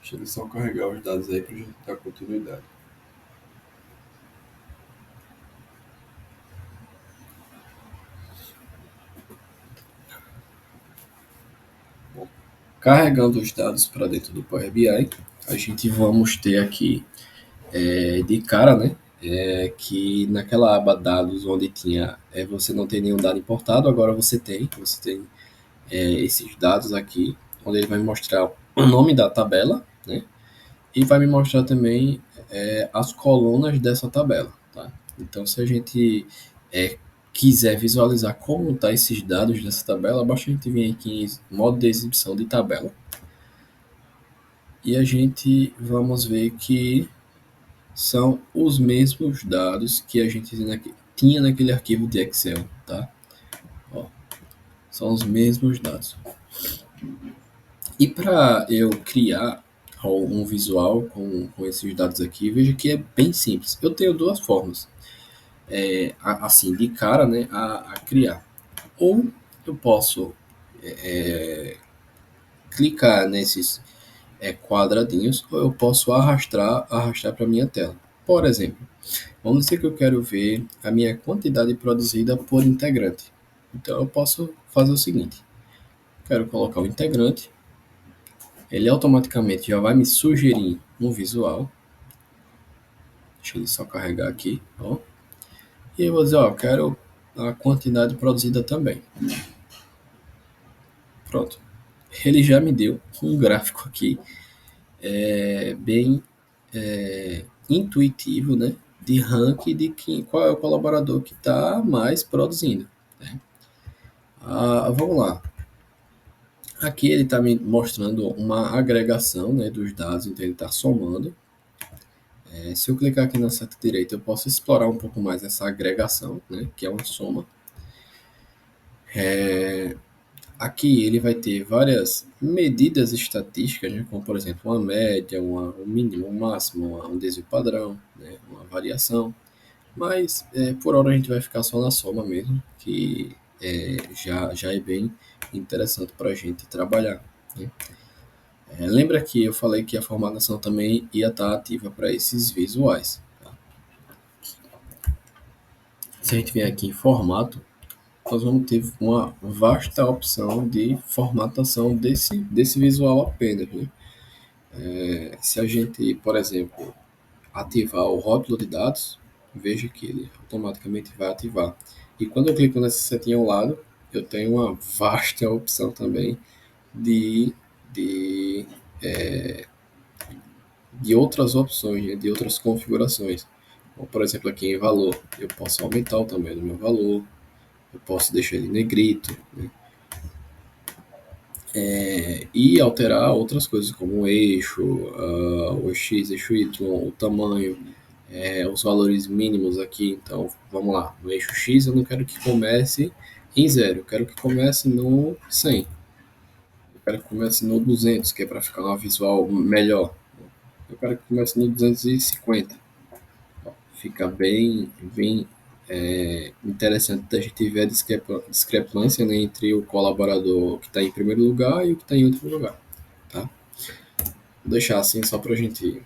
Deixa ele só carregar os dados aí para a gente dar continuidade. Bom, carregando os dados para dentro do Power BI, a gente vamos ter aqui de cara, né? Que naquela aba dados onde tinha você não tem nenhum dado importado, agora você tem esses dados aqui, onde ele vai mostrar o nome da tabela, né? E vai me mostrar também as colunas dessa tabela, tá? Então, se a gente quiser visualizar como tá esses dados dessa tabela, basta a gente vir aqui em modo de exibição de tabela e a gente vamos ver que são os mesmos dados que a gente tinha naquele arquivo de Excel, tá? Ó, são os mesmos dados. E para eu criar um visual com esses dados aqui, veja que é bem simples. Eu tenho duas formas, assim, de cara, né, a criar. Ou eu posso clicar nesses quadradinhos, ou eu posso arrastar para minha tela. Por exemplo, vamos dizer que eu quero ver a minha quantidade produzida por integrante. Então eu posso fazer o seguinte: quero colocar o integrante, ele automaticamente já vai me sugerir um visual. Deixa ele só carregar aqui, ó. E eu vou dizer, ó, quero a quantidade produzida também. Pronto. Ele já me deu um gráfico aqui bem intuitivo, né? De ranking de qual é o colaborador que está mais produzindo. Né? Vamos lá. Aqui ele está me mostrando uma agregação, né, dos dados, então ele está somando. Se eu clicar aqui na seta direita, eu posso explorar um pouco mais essa agregação, né, que é uma soma. Aqui ele vai ter várias medidas estatísticas, né, como por exemplo uma média, um mínimo, um máximo, um desvio padrão, né, uma variação. Mas por hora a gente vai ficar só na soma mesmo, que já é bem interessante para a gente trabalhar. Né? Lembra que eu falei que a formatação também ia estar ativa para esses visuais. Tá? Se a gente vier aqui em formato, nós vamos ter uma vasta opção de formatação desse visual apenas. Né? Se a gente, por exemplo, ativar o rótulo de dados, veja que ele automaticamente vai ativar. E quando eu clico nessa setinha ao lado, eu tenho uma vasta opção também de, de, de outras opções, né, de outras configurações. Como, por exemplo, aqui em valor, eu posso aumentar o tamanho do meu valor, eu posso deixar ele negrito, né, e alterar outras coisas como o eixo, o X, eixo Y, o tamanho, os valores mínimos aqui. Então, vamos lá, no eixo X eu não quero que comece em 0, eu quero que comece no 100, eu quero que comece no 200, que é para ficar uma visual melhor, eu quero que comece no 250. Fica bem interessante da gente ver a discrepância, né, entre o colaborador que está em primeiro lugar e o que está em último lugar. Tá? Vou deixar assim só para a gente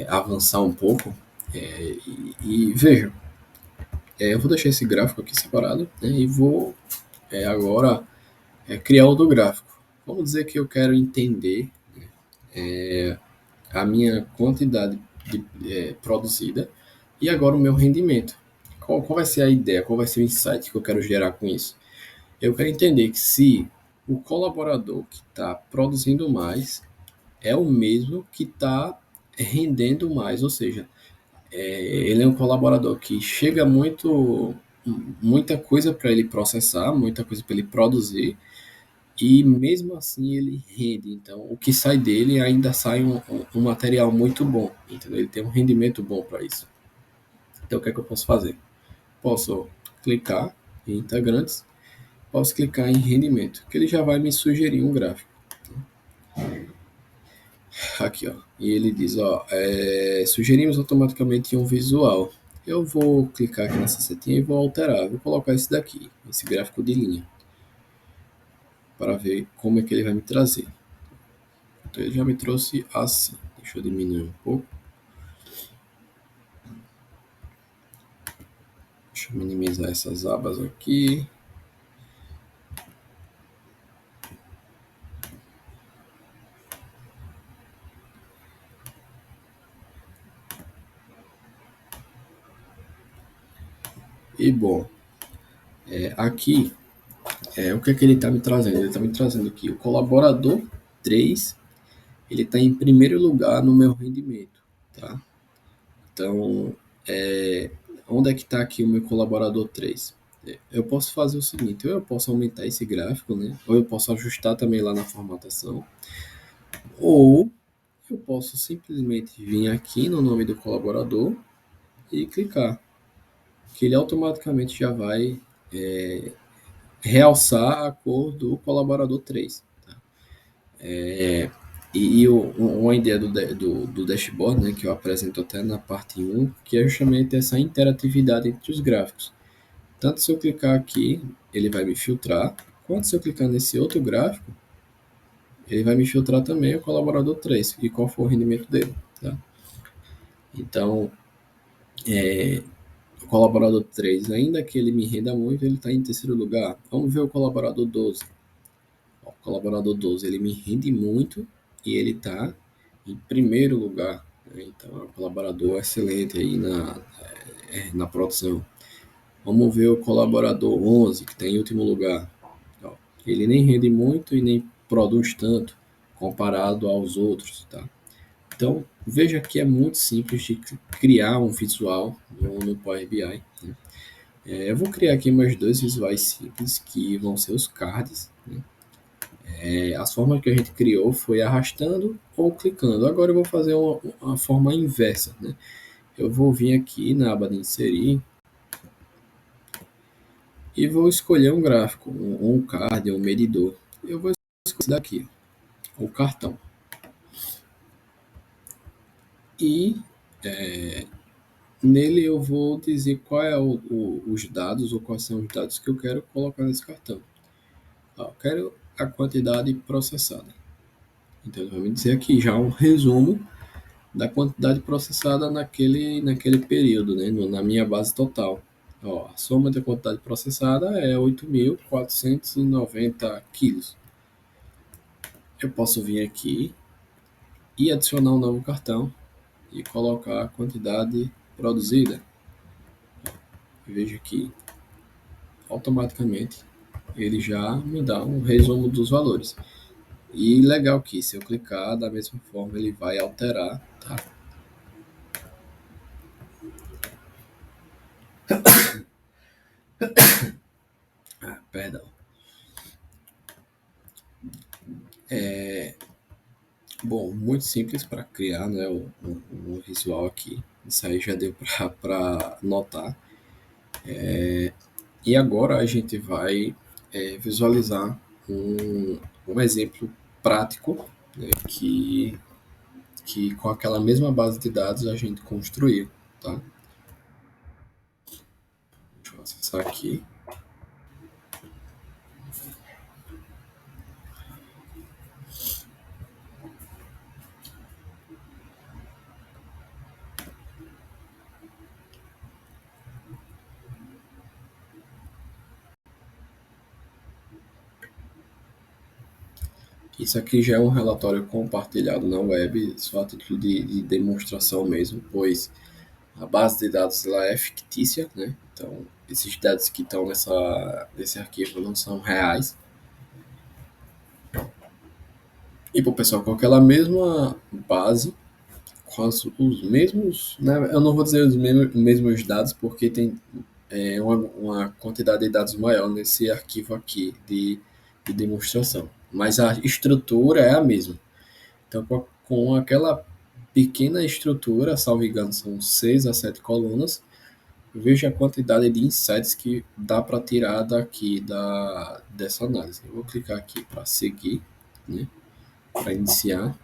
avançar um pouco. E veja, eu vou deixar esse gráfico aqui separado, né, e vou agora criar outro gráfico. Vamos dizer que eu quero entender a minha quantidade produzida e agora o meu rendimento. Qual vai ser a ideia, qual vai ser o insight que eu quero gerar com isso? Eu quero entender que se o colaborador que está produzindo mais é o mesmo que está rendendo mais, ou seja, ele é um colaborador que chega muita coisa para ele processar, muita coisa para ele produzir, e mesmo assim ele rende. Então, o que sai dele ainda sai um material muito bom, entendeu? Ele tem um rendimento bom para isso. Então, o que é que eu posso fazer? Posso clicar em integrantes, posso clicar em rendimento, que ele já vai me sugerir um gráfico. Aqui, ó. E ele diz, ó, sugerimos automaticamente um visual. Eu vou clicar aqui nessa setinha e vou alterar. Vou colocar esse daqui, esse gráfico de linha, para ver como é que ele vai me trazer. Pronto, ele já me trouxe assim. Deixa eu diminuir um pouco. Deixa eu minimizar essas abas aqui. E bom, aqui, o que é que ele está me trazendo? Ele está me trazendo aqui o colaborador 3, ele está em primeiro lugar no meu rendimento, tá? Então, é, onde é que está aqui o meu colaborador 3? Eu posso fazer o seguinte, ou eu posso aumentar esse gráfico, né? Ou eu posso ajustar também lá na formatação, ou eu posso simplesmente vir aqui no nome do colaborador e clicar, que ele automaticamente já vai realçar a cor do colaborador 3. Uma ideia do dashboard, né, que eu apresento até na parte 1, que é justamente essa interatividade entre os gráficos. Tanto se eu clicar aqui, ele vai me filtrar, quanto se eu clicar nesse outro gráfico, ele vai me filtrar também o colaborador 3 e qual foi o rendimento dele. Tá? Então, o colaborador 3, ainda que ele me renda muito, ele está em terceiro lugar. Vamos ver o colaborador 12. O colaborador 12, ele me rende muito e ele está em primeiro lugar. Né? Então, é um colaborador excelente aí na produção. Vamos ver o colaborador 11, que está em último lugar. Ó, ele nem rende muito e nem produz tanto comparado aos outros. Tá? Então, veja que é muito simples de criar um visual no Power BI. Né? Eu vou criar aqui mais dois visuais simples, que vão ser os cards. Né? As formas que a gente criou foi arrastando ou clicando. Agora eu vou fazer uma forma inversa. Né? Eu vou vir aqui na aba de inserir e vou escolher um gráfico, um card, um medidor. Eu vou escolher esse daqui, o cartão. E nele eu vou dizer qual é os dados ou quais são os dados que eu quero colocar nesse cartão. Eu quero a quantidade processada. Então ele vai me dizer aqui já um resumo da quantidade processada naquele período, né, na minha base total. Ó, a soma da quantidade processada é 8.490 quilos. Eu posso vir aqui e adicionar um novo cartão e colocar a quantidade produzida. Veja que automaticamente ele já me dá um resumo dos valores. E legal que se eu clicar da mesma forma ele vai alterar, tá? Perdão. Bom, muito simples para criar, né, o visual aqui. Isso aí já deu para notar. E agora a gente vai visualizar um exemplo prático, né, que com aquela mesma base de dados a gente construiu, tá? Deixa eu acessar aqui. Isso aqui já é um relatório compartilhado na web, só a título de demonstração mesmo, pois a base de dados lá é fictícia, né? Então, esses dados que estão nesse arquivo não são reais. E para o pessoal com aquela mesma base, com os mesmos, né? Eu não vou dizer os mesmos dados, porque tem uma quantidade de dados maior nesse arquivo aqui de demonstração. Mas a estrutura é a mesma. Então, com aquela pequena estrutura, salvo engano, são 6 a 7 colunas, veja a quantidade de insights que dá para tirar daqui dessa análise. Eu vou clicar aqui para seguir, né, para iniciar,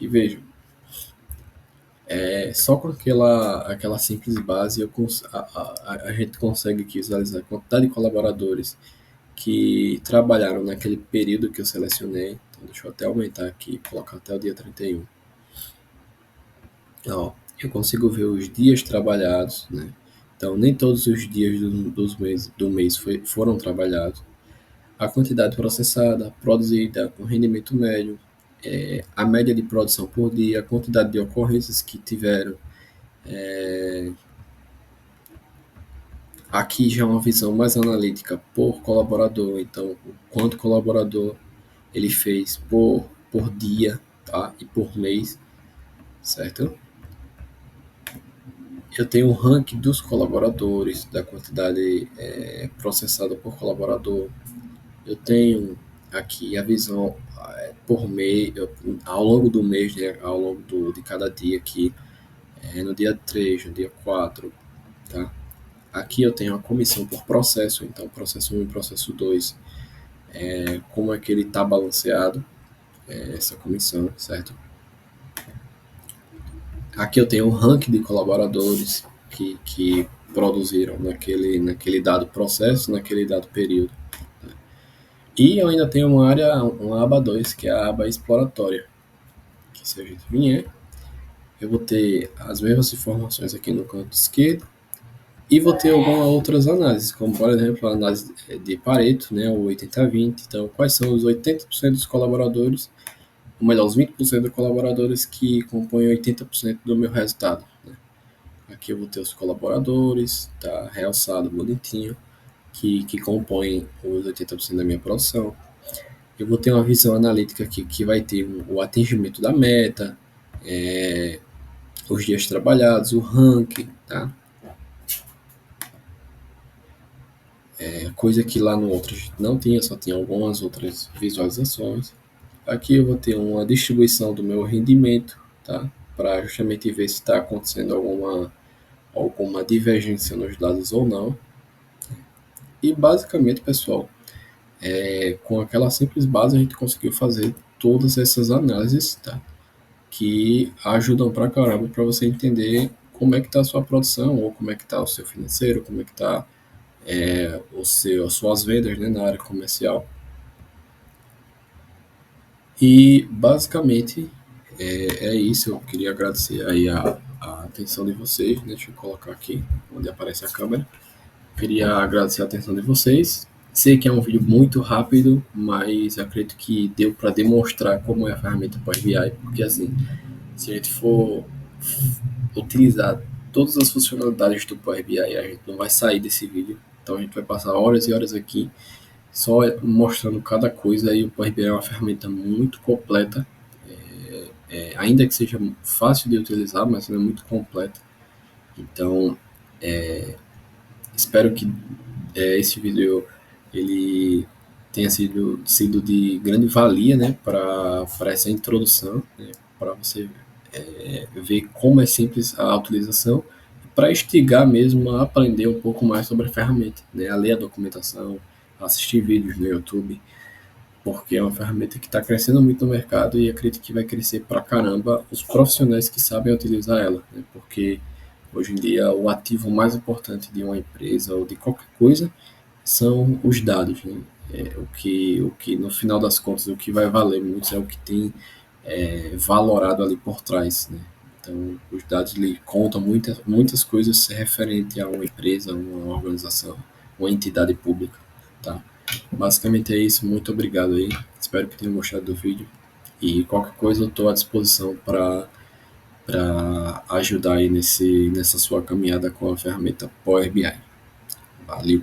e veja, só com aquela simples base a gente consegue visualizar a quantidade de colaboradores que trabalharam naquele período que eu selecionei, Então, deixa eu até aumentar aqui, colocar até o dia 31. Ó, eu consigo ver os dias trabalhados, né? Então, nem todos os dias do mês foram trabalhados. A quantidade processada, produzida, o rendimento médio, a média de produção por dia, a quantidade de ocorrências que tiveram. Aqui já é uma visão mais analítica por colaborador, então o quanto colaborador ele fez por dia, tá? E por mês, certo? Eu tenho o ranking dos colaboradores, da quantidade processada por colaborador. Eu tenho aqui a visão por mês, ao longo do mês, né, ao longo de cada dia aqui, no dia 3, no dia 4, tá? Aqui eu tenho a comissão por processo, então processo 1 e processo 2, como é que ele está balanceado, essa comissão, certo? Aqui eu tenho um ranking de colaboradores que produziram naquele dado processo, naquele dado período. E eu ainda tenho uma aba 2, que é a aba exploratória, que se a gente vier, eu vou ter as mesmas informações aqui no canto esquerdo e vou ter algumas outras análises, como por exemplo a análise de Pareto, né, o 80-20. Então, quais são os 80% dos colaboradores, ou melhor, os 20% dos colaboradores que compõem 80% do meu resultado, né? Aqui eu vou ter os colaboradores, tá realçado, bonitinho, que compõem os 80% da minha produção. Eu vou ter uma visão analítica aqui que vai ter o atingimento da meta, os dias trabalhados, o ranking, tá? Coisa que lá no outro a gente não tinha, só tinha algumas outras visualizações. Aqui eu vou ter uma distribuição do meu rendimento, tá? Para justamente ver se está acontecendo alguma divergência nos dados ou não. E basicamente, pessoal, com aquela simples base a gente conseguiu fazer todas essas análises, tá? Que ajudam pra caramba para você entender como é que está a sua produção, ou como é que está o seu financeiro, como é que está as suas vendas, né, na área comercial. E basicamente é isso. Eu queria agradecer aí a atenção de vocês, né? Deixa eu colocar aqui onde aparece a câmera. Queria agradecer a atenção de vocês. Sei que é um vídeo muito rápido, mas acredito que deu para demonstrar como é a ferramenta Power BI, porque assim, se a gente for utilizar todas as funcionalidades do Power BI, a gente não vai sair desse vídeo. Então a gente vai passar horas e horas aqui só mostrando cada coisa. E o Power BI é uma ferramenta muito completa, ainda que seja fácil de utilizar, mas não é muito completa. Então espero que esse vídeo ele tenha sido de grande valia, né, para essa introdução, né, para você ver como é simples a utilização, para instigar mesmo a aprender um pouco mais sobre a ferramenta, né, a ler a documentação, a assistir vídeos no YouTube, porque é uma ferramenta que está crescendo muito no mercado e acredito que vai crescer pra caramba os profissionais que sabem utilizar ela, né, porque hoje em dia o ativo mais importante de uma empresa ou de qualquer coisa são os dados, né? O que no final das contas o que vai valer muito é o que tem valorado ali por trás, né? Então os dados lhe contam muitas coisas referente a uma empresa, uma organização, uma entidade pública, tá? Basicamente é isso. Muito obrigado aí. Espero que tenham gostado do vídeo e qualquer coisa eu estou à disposição para ajudar aí nessa sua caminhada com a ferramenta Power BI. Valeu!